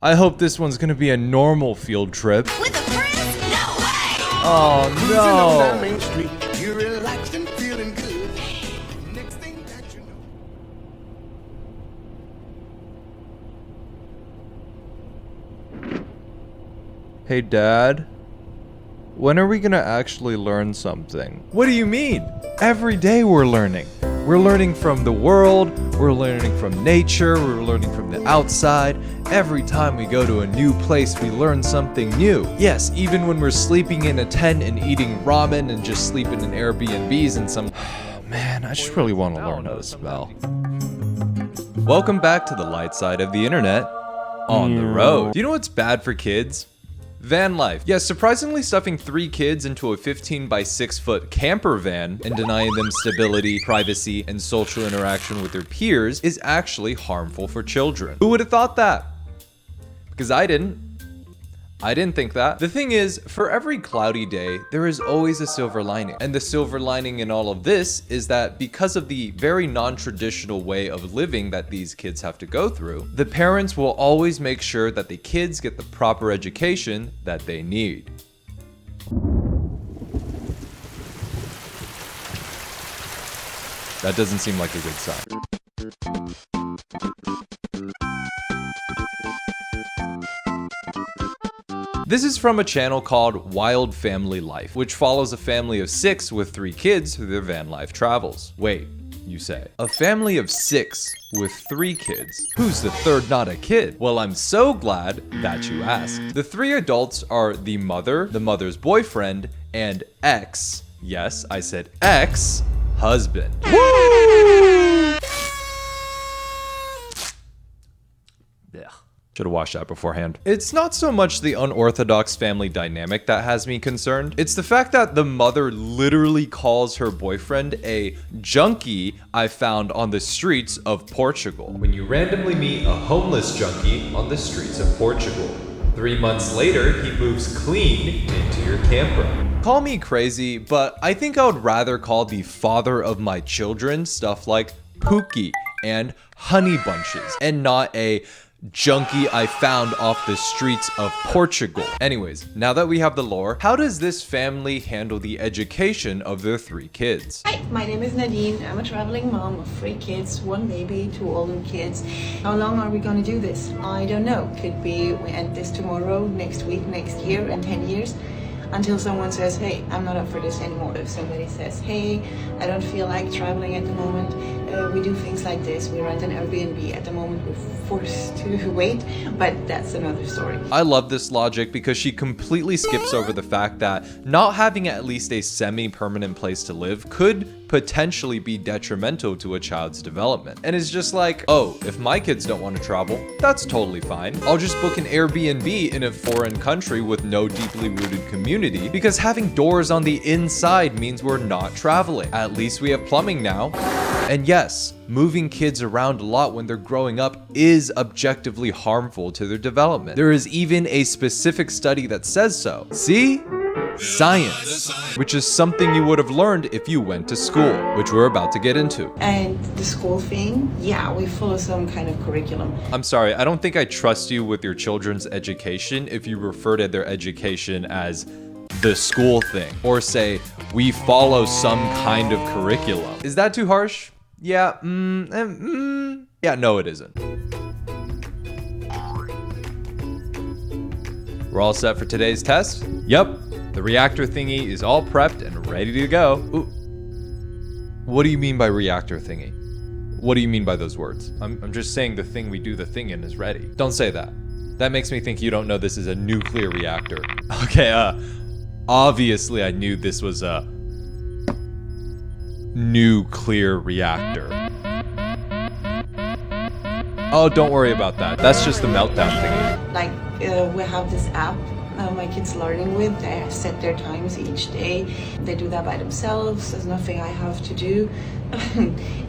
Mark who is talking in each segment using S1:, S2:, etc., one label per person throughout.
S1: I hope this one's gonna be a normal field trip.
S2: With a friend? No way!
S1: Oh
S3: Cruising on down
S1: no!
S3: Main Street, you're relaxed and feeling good. Next thing that you know.
S1: Hey Dad, when are we gonna actually learn something? What do you mean? Every day we're learning. We're learning from the world, we're learning from nature, we're learning from the outside. Every time we go to a new place, we learn something new. Yes, even when we're sleeping in a tent and eating ramen and just sleeping in Airbnbs and some... Man, I just really want to learn how to spell. Welcome back to the light side of the internet, on the road. Do you know what's bad for kids? Van life. Yes, surprisingly stuffing 3 kids into a 15 by 6 foot camper van and denying them stability, privacy, and social interaction with their peers is actually harmful for children. Who would have thought that? Because I didn't. I didn't think that. The thing is, for every cloudy day, there is always a silver lining. And the silver lining in all of this is that because of the very non-traditional way of living that these kids have to go through, the parents will always make sure that the kids get the proper education that they need. That doesn't seem like a good sign. This is from a channel called Wild Family Life, which follows a family of 6 with 3 kids through their van life travels. Wait, you say. A family of 6 with 3 kids. Who's the third not a kid? Well, I'm so glad that you asked. The 3 adults are the mother, the mother's boyfriend, and ex, yes, I said ex, husband. Should have watched that beforehand. It's not so much the unorthodox family dynamic that has me concerned. It's the fact that the mother literally calls her boyfriend a junkie I found on the streets of Portugal. When you randomly meet a homeless junkie on the streets of Portugal. 3 months later, he moves clean into your camper. Call me crazy, but I think I would rather call the father of my children stuff like Pookie and Honey Bunches, and not a junkie I found off the streets of Portugal. Anyways, now that we have the lore, how does this family handle the education of their 3 kids?
S4: Hi, my name is Nadine. I'm a traveling mom of 3 kids, 1 baby, 2 older kids. How long are we going to do this? I don't know. Could be we end this tomorrow, next week, next year, and 10 years. Until someone says, hey, I'm not up for this anymore. If somebody says, hey, I don't feel like traveling at the moment, we do things like this. We rent an Airbnb. At the moment, we're forced to wait, but that's another story.
S1: I love this logic because she completely skips over the fact that not having at least a semi-permanent place to live could potentially be detrimental to a child's development. And it's just like, oh, if my kids don't want to travel, that's totally fine. I'll just book an Airbnb in a foreign country with no deeply rooted community, because having doors on the inside means we're not traveling. At least we have plumbing now. And yes, moving kids around a lot when they're growing up is objectively harmful to their development. There is even a specific study that says so. See? Science, which is something you would have learned if you went to school, which we're about to get into.
S4: And the school thing, yeah, we follow some kind of curriculum.
S1: I'm sorry, I don't think I trust you with your children's education if you refer to their education as the school thing, or say, we follow some kind of curriculum. Is that too harsh? Yeah, yeah, no it isn't. We're all set for today's test? Yep. The reactor thingy is all prepped and ready to go. Ooh. What do you mean by reactor thingy? What do you mean by those words? I'm just saying the thing we do the thing in is ready. Don't say that. That makes me think you don't know this is a nuclear reactor. Okay, obviously I knew this was a nuclear reactor. Oh, don't worry about that. That's just the meltdown thingy.
S4: Like, we have this app my kids learning with. They set their times each day. They do that by themselves. There's nothing I have to do.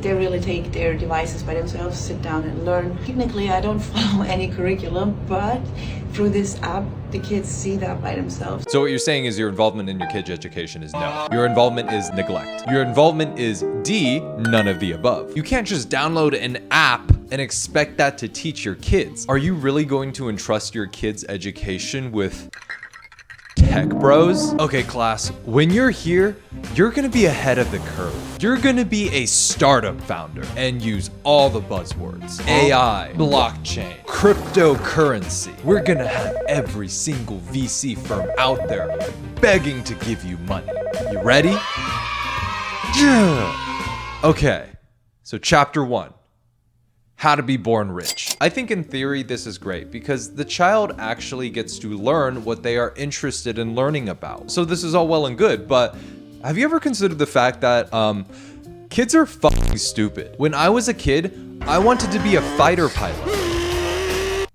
S4: They really take their devices by themselves, sit down and learn. Technically, I don't follow any curriculum, but through this app, the kids see that by themselves.
S1: So what you're saying is your involvement in your kids' education is no. Your involvement is neglect. Your involvement is D, none of the above. You can't just download an app and expect that to teach your kids. Are you really going to entrust your kids' education with tech bros? Okay, class, when you're here, you're gonna be ahead of the curve. You're gonna be a startup founder and use all the buzzwords. AI, blockchain, cryptocurrency. We're gonna have every single VC firm out there begging to give you money. You ready? Yeah. Okay, so chapter 1. How to be born rich. I think in theory this is great because the child actually gets to learn what they are interested in learning about. So this is all well and good, but have you ever considered the fact that kids are fucking stupid? When I was a kid, I wanted to be a fighter pilot.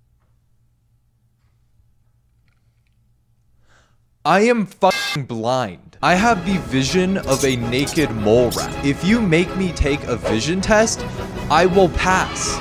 S1: I am fucking blind. I have the vision of a naked mole rat. If you make me take a vision test, I will pass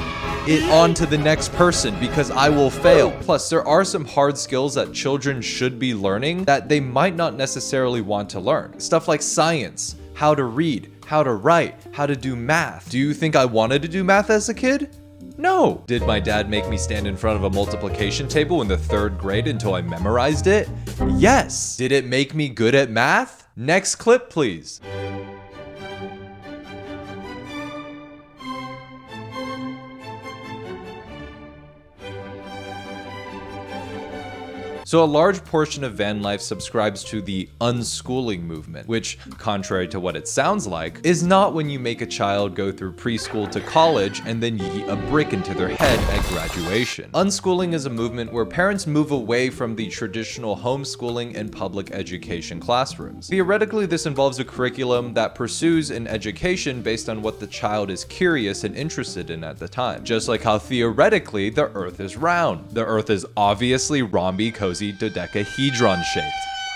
S1: it on to the next person because I will fail. Plus, there are some hard skills that children should be learning that they might not necessarily want to learn. Stuff like science, how to read, how to write, how to do math. Do you think I wanted to do math as a kid? No. Did my dad make me stand in front of a multiplication table in the 3rd grade until I memorized it? Yes. Did it make me good at math? Next clip, please. So a large portion of van life subscribes to the unschooling movement, which, contrary to what it sounds like, is not when you make a child go through preschool to college and then yeet a brick into their head at graduation. Unschooling is a movement where parents move away from the traditional homeschooling and public education classrooms. Theoretically, this involves a curriculum that pursues an education based on what the child is curious and interested in at the time. Just like how theoretically the Earth is round. The Earth is obviously rhomby, cozy, dodecahedron shaped.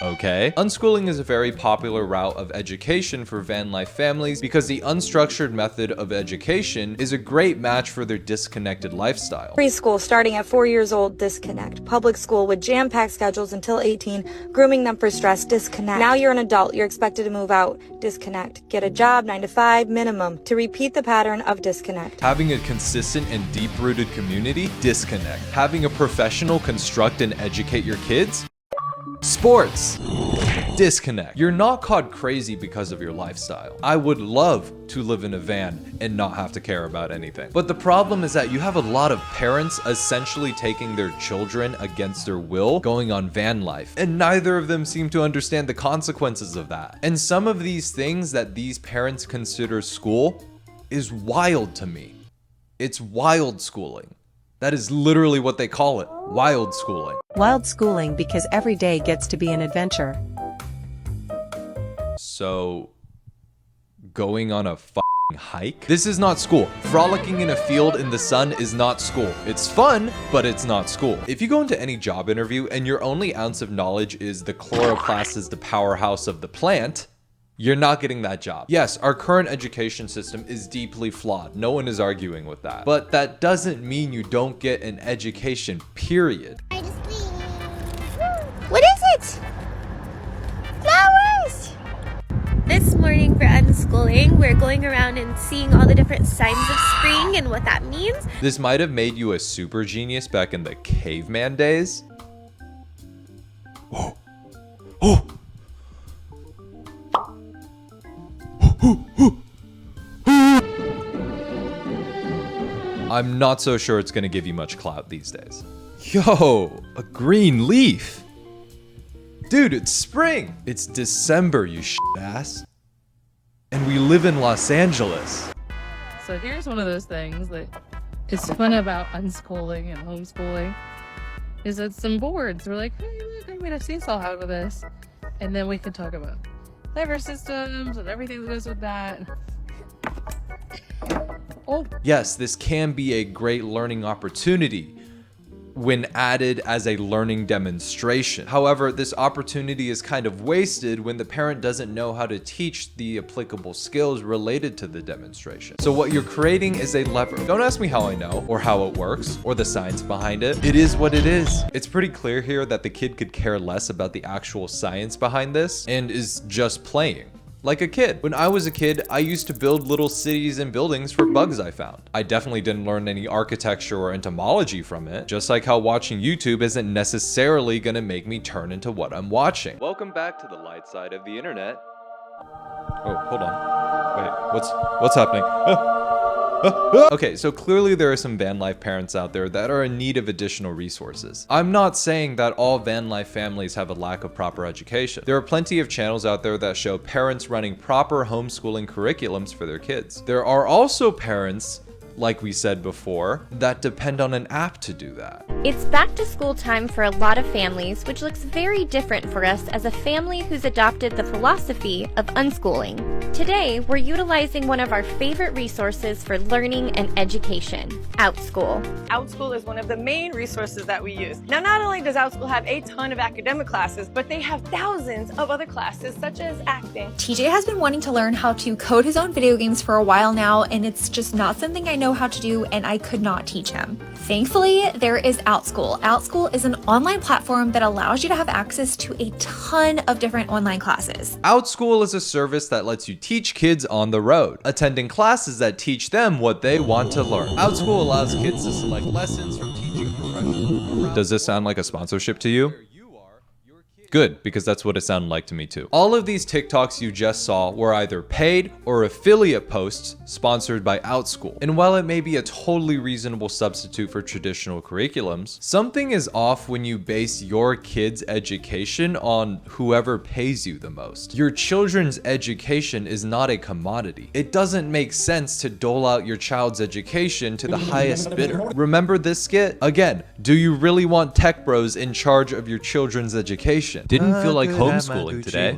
S1: Okay? Unschooling is a very popular route of education for van life families because the unstructured method of education is a great match for their disconnected lifestyle.
S5: Preschool starting at 4 years old, disconnect. Public school with jam-packed schedules until 18, grooming them for stress, disconnect. Now you're an adult, you're expected to move out, disconnect. Get a job, 9 to 5, minimum, to repeat the pattern of disconnect.
S1: Having a consistent and deep-rooted community, disconnect. Having a professional construct and educate your kids, sports, disconnect. You're not caught crazy because of your lifestyle. I would love to live in a van and not have to care about anything. But the problem is that you have a lot of parents essentially taking their children against their will, going on van life, and neither of them seem to understand the consequences of that. And some of these things that these parents consider school is wild to me. It's wild schooling. That is literally what they call it, wild schooling.
S6: Wild schooling because every day gets to be an adventure.
S1: So, going on a hike? This is not school. Frolicking in a field in the sun is not school. It's fun, but it's not school. If you go into any job interview and your only ounce of knowledge is the chloroplast is the powerhouse of the plant, you're not getting that job. Yes, our current education system is deeply flawed. No one is arguing with that. But that doesn't mean you don't get an education, period.
S7: What is it? Flowers! This morning for unschooling, we're going around and seeing all the different signs of spring and what that means.
S1: This might have made you a super genius back in the caveman days. Oh. Oh. I'm not so sure it's gonna give you much clout these days. Yo, a green leaf. Dude, it's spring. It's December, you ass. And we live in Los Angeles.
S8: So here's one of those things that is fun about unschooling and homeschooling is that some boards. We're like, hey, look, I made a seesaw out of this. And then we can talk about clever systems and everything that goes with that. Oh.
S1: Yes, this can be a great learning opportunity when added as a learning demonstration. However, this opportunity is kind of wasted when the parent doesn't know how to teach the applicable skills related to the demonstration. So what you're creating is a lever. Don't ask me how I know, or how it works, or the science behind it. It is what it is. It's pretty clear here that the kid could care less about the actual science behind this and is just playing. like a kid. When I was a kid, I used to build little cities and buildings for bugs I found. I definitely didn't learn any architecture or entomology from it, just like how watching YouTube isn't necessarily gonna make me turn into what I'm watching. Welcome back to the light side of the internet. Oh, hold on. Wait, what's happening? Okay, so clearly there are some van life parents out there that are in need of additional resources. I'm not saying that all van life families have a lack of proper education. There are plenty of channels out there that show parents running proper homeschooling curriculums for their kids. There are also parents, like we said before, that depend on an app to do that.
S7: It's back to school time for a lot of families, which looks very different for us as a family who's adopted the philosophy of unschooling. Today, we're utilizing one of our favorite resources for learning and education, Outschool.
S9: Outschool is one of the main resources that we use. Now, not only does Outschool have a ton of academic classes, but they have thousands of other classes such as acting.
S10: TJ has been wanting to learn how to code his own video games for a while now, and it's just not something I know how to do, and I could not teach him. Thankfully, there is Outschool. Outschool is an online platform that allows you to have access to a ton of different online classes.
S1: Outschool is a service that lets you teach kids on the road, attending classes that teach them what they want to learn. Outschool allows kids to select lessons from teaching professionals. Does this sound like a sponsorship to you? Good, because that's what it sounded like to me too. All of these TikToks you just saw were either paid or affiliate posts sponsored by Outschool. And while it may be a totally reasonable substitute for traditional curriculums, something is off when you base your kid's education on whoever pays you the most. Your children's education is not a commodity. It doesn't make sense to dole out your child's education to the highest bidder. Remember this skit? Again, do you really want tech bros in charge of your children's education? Didn't feel like homeschooling today.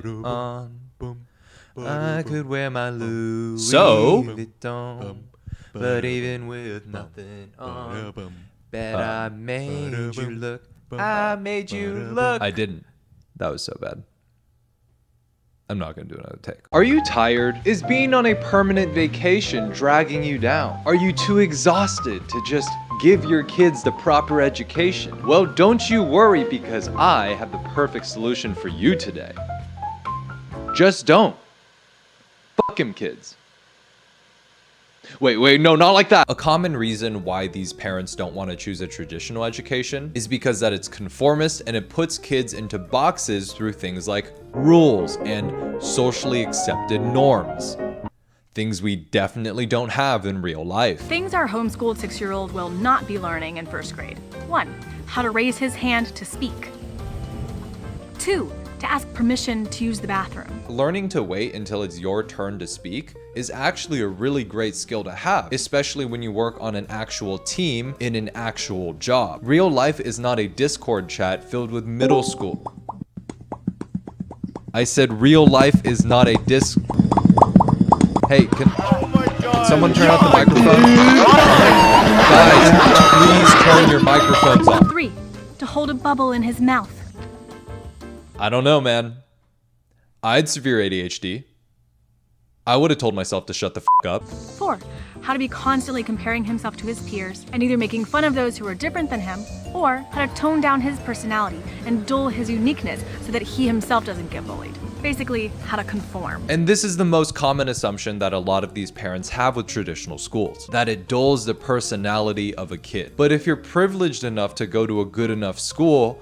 S1: I could wear my Louis Vuitton, but even with nothing on, bet I made you look. I made you look. I didn't. That was so bad. I'm not gonna do another take. Are you tired? Is being on a permanent vacation dragging you down? Are you too exhausted to just give your kids the proper education? Well, don't you worry, because I have the perfect solution for you today. Just don't. Fuck 'em, kids. Wait, no, not like that. A common reason why these parents don't want to choose a traditional education is because that it's conformist and it puts kids into boxes through things like rules and socially accepted norms. Things we definitely don't have in real life.
S11: Things our homeschooled 6-year-old will not be learning in first grade. 1. How to raise his hand to speak. 2. To ask permission to use the bathroom.
S1: Learning to wait until it's your turn to speak is actually a really great skill to have, especially when you work on an actual team in an actual job. Real life is not a Discord chat filled with middle school. I said real life is not a Hey, can someone turn off the microphone? Guys, please turn your microphones off.
S11: 3. To hold a bubble in his mouth.
S1: I don't know, man. I had severe ADHD. I would have told myself to shut the f up.
S11: 4. How to be constantly comparing himself to his peers and either making fun of those who are different than him, or how to tone down his personality and dull his uniqueness so that he himself doesn't get bullied. Basically, how to conform.
S1: And this is the most common assumption that a lot of these parents have with traditional schools, that it dulls the personality of a kid. But if you're privileged enough to go to a good enough school,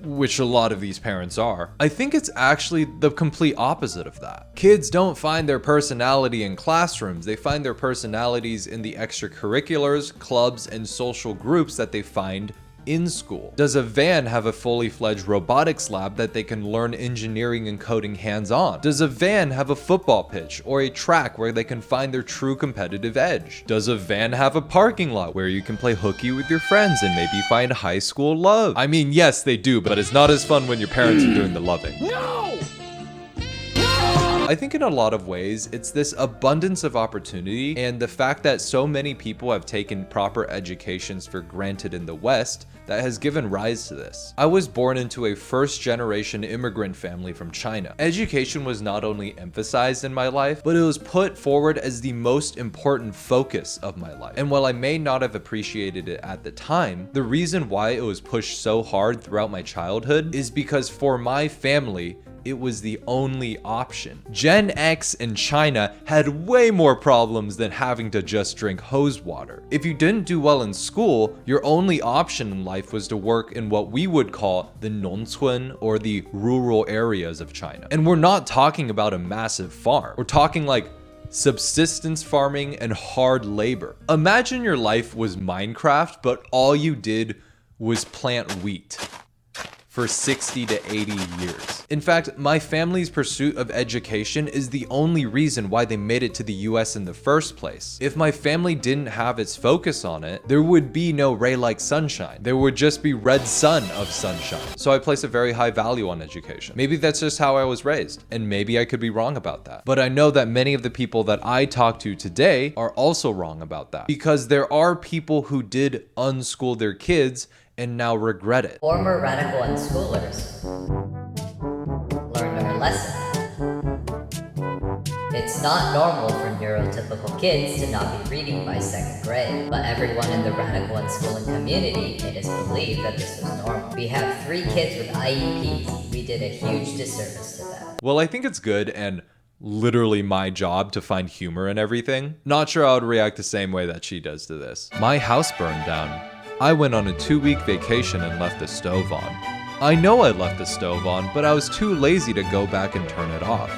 S1: which a lot of these parents are, I think it's actually the complete opposite of that. Kids don't find their personality in classrooms. They find their personalities in the extracurriculars, clubs, and social groups that they find in school. Does a van have a fully fledged robotics lab that they can learn engineering and coding hands-on? Does a van have a football pitch or a track where they can find their true competitive edge? Does a van have a parking lot where you can play hooky with your friends and maybe find high school love? I mean, yes, they do, but it's not as fun when your parents are doing the loving. No! I think in a lot of ways, it's this abundance of opportunity and the fact that so many people have taken proper educations for granted in the West that has given rise to this. I was born into a first-generation immigrant family from China. Education was not only emphasized in my life, but it was put forward as the most important focus of my life. And while I may not have appreciated it at the time, the reason why it was pushed so hard throughout my childhood is because for my family, it was the only option. Gen X in China had way more problems than having to just drink hose water. If you didn't do well in school, your only option in life was to work in what we would call the nongcun, or the rural areas of China. And we're not talking about a massive farm. We're talking like subsistence farming and hard labor. Imagine your life was Minecraft, but all you did was plant wheat for 60 to 80 years. In fact, my family's pursuit of education is the only reason why they made it to the US in the first place. If my family didn't have its focus on it, there would be no ray like sunshine. There would just be red sun of sunshine. So I place a very high value on education. Maybe that's just how I was raised, and maybe I could be wrong about that. But I know that many of the people that I talk to today are also wrong about that, because there are people who did unschool their kids and now regret it.
S12: Former radical unschoolers learned our lesson. It's not normal for neurotypical kids to not be reading by 2nd grade, but everyone in the radical unschooling community made us believe that this was normal. We have 3 kids with IEPs. We did a huge disservice to them.
S1: Well, I think it's good and literally my job to find humor in everything. Not sure I would react the same way that she does to this. My house burned down. I went on a 2-week vacation and left the stove on. I know I left the stove on, but I was too lazy to go back and turn it off.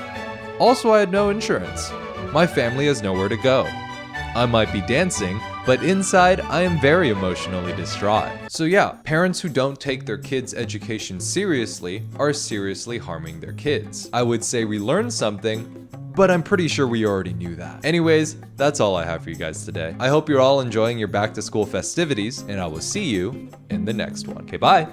S1: Also, I had no insurance. My family has nowhere to go. I might be dancing, but inside, I am very emotionally distraught. So yeah, parents who don't take their kids' education seriously are seriously harming their kids. I would say we learned something, but I'm pretty sure we already knew that. Anyways, that's all I have for you guys today. I hope you're all enjoying your back to school festivities, and I will see you in the next one. Okay, bye.